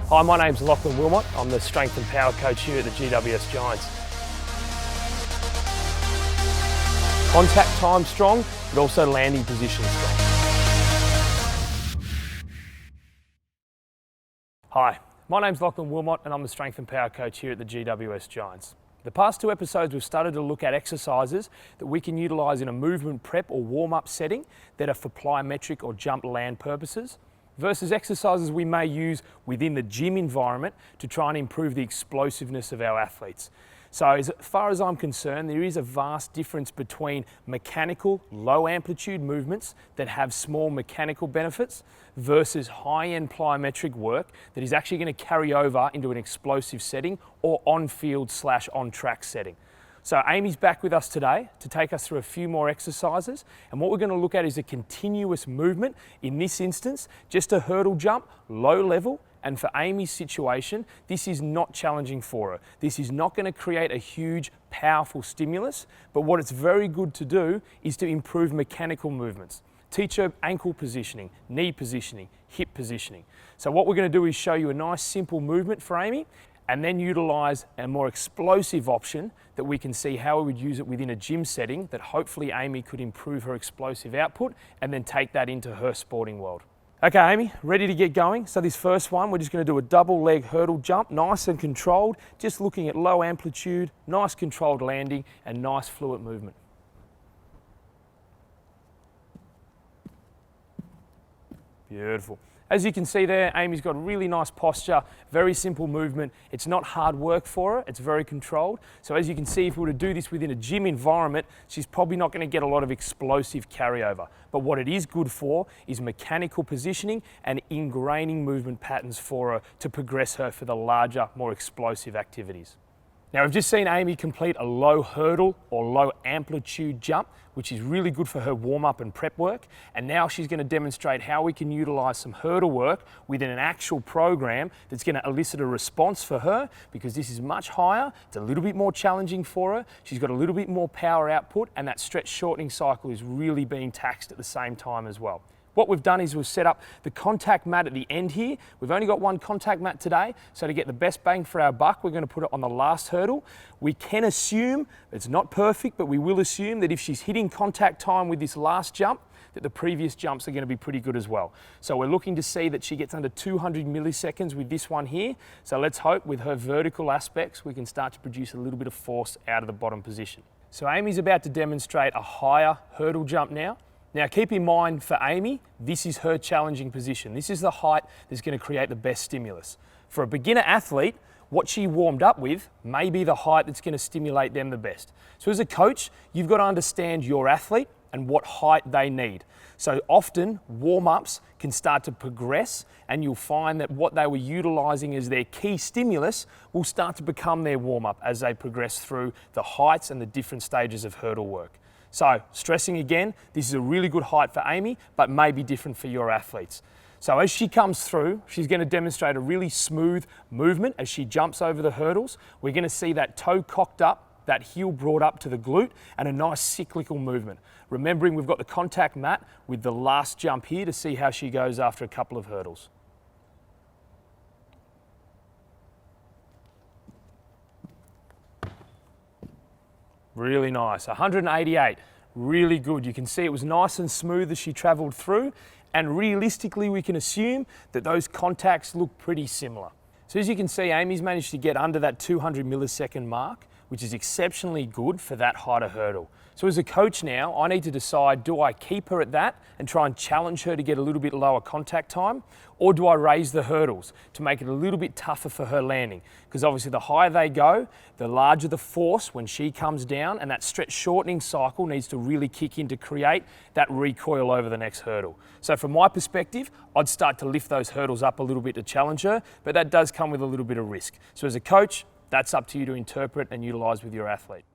Hi, my name's Lachlan Wilmot. I'm the strength and power coach here at the GWS Giants. Contact time strong, but also landing position strong. Hi, my name's Lachlan Wilmot and I'm the strength and power coach here at the GWS Giants. The past two episodes we've started to look at exercises that we can utilise in a movement prep or warm-up setting that are for plyometric or jump land purposes, versus exercises we may use within the gym environment to try and improve the explosiveness of our athletes. So as far as I'm concerned, there is a vast difference between mechanical, low amplitude movements that have small mechanical benefits versus high-end plyometric work that is actually going to carry over into an explosive setting or on-field / on-track setting. So Amy's back with us today to take us through a few more exercises, and what we're going to look at is a continuous movement. In this instance, just a hurdle jump, low level, and for Amy's situation, this is not challenging for her. This is not going to create a huge, powerful stimulus, but what it's very good to do is to improve mechanical movements. Teach her ankle positioning, knee positioning, hip positioning. So what we're going to do is show you a nice simple movement for Amy, and then utilise a more explosive option that we can see how we would use it within a gym setting that hopefully Amy could improve her explosive output and then take that into her sporting world. Okay, Amy, ready to get going? So this first one, we're just going to do a double leg hurdle jump, nice and controlled, just looking at low amplitude, nice controlled landing and nice fluid movement. Beautiful. As you can see there, Amy's got a really nice posture, very simple movement. It's not hard work for her, it's very controlled. So as you can see, if we were to do this within a gym environment, she's probably not going to get a lot of explosive carryover. But what it is good for is mechanical positioning and ingraining movement patterns for her to progress her for the larger, more explosive activities. Now we've just seen Amy complete a low hurdle or low amplitude jump, which is really good for her warm-up and prep work. And now she's going to demonstrate how we can utilise some hurdle work within an actual program that's going to elicit a response for her, because this is much higher, it's a little bit more challenging for her, she's got a little bit more power output, and that stretch shortening cycle is really being taxed at the same time as well. What we've done is we've set up the contact mat at the end here. We've only got one contact mat today, so to get the best bang for our buck, we're going to put it on the last hurdle. We can assume, it's not perfect, but we will assume that if she's hitting contact time with this last jump, that the previous jumps are going to be pretty good as well. So we're looking to see that she gets under 200 milliseconds with this one here. So let's hope with her vertical aspects, we can start to produce a little bit of force out of the bottom position. So Amy's about to demonstrate a higher hurdle jump now. Now keep in mind for Amy, this is her challenging position. This is the height that's going to create the best stimulus. For a beginner athlete, what she warmed up with may be the height that's going to stimulate them the best. So as a coach, you've got to understand your athlete and what height they need. So often warm-ups can start to progress, and you'll find that what they were utilising as their key stimulus will start to become their warm-up as they progress through the heights and the different stages of hurdle work. So, stressing again, this is a really good height for Amy, but may be different for your athletes. So as she comes through, she's going to demonstrate a really smooth movement as she jumps over the hurdles. We're going to see that toe cocked up, that heel brought up to the glute, and a nice cyclical movement. Remembering we've got the contact mat with the last jump here to see how she goes after a couple of hurdles. Really nice, 188, really good. You can see it was nice and smooth as she travelled through, and realistically we can assume that those contacts look pretty similar. So as you can see, Amy's managed to get under that 200 millisecond mark, which is exceptionally good for that height of hurdle. So as a coach now, I need to decide, do I keep her at that and try and challenge her to get a little bit lower contact time, or do I raise the hurdles to make it a little bit tougher for her landing? Because obviously the higher they go, the larger the force when she comes down, and that stretch shortening cycle needs to really kick in to create that recoil over the next hurdle. So from my perspective, I'd start to lift those hurdles up a little bit to challenge her, but that does come with a little bit of risk. So as a coach, that's up to you to interpret and utilise with your athlete.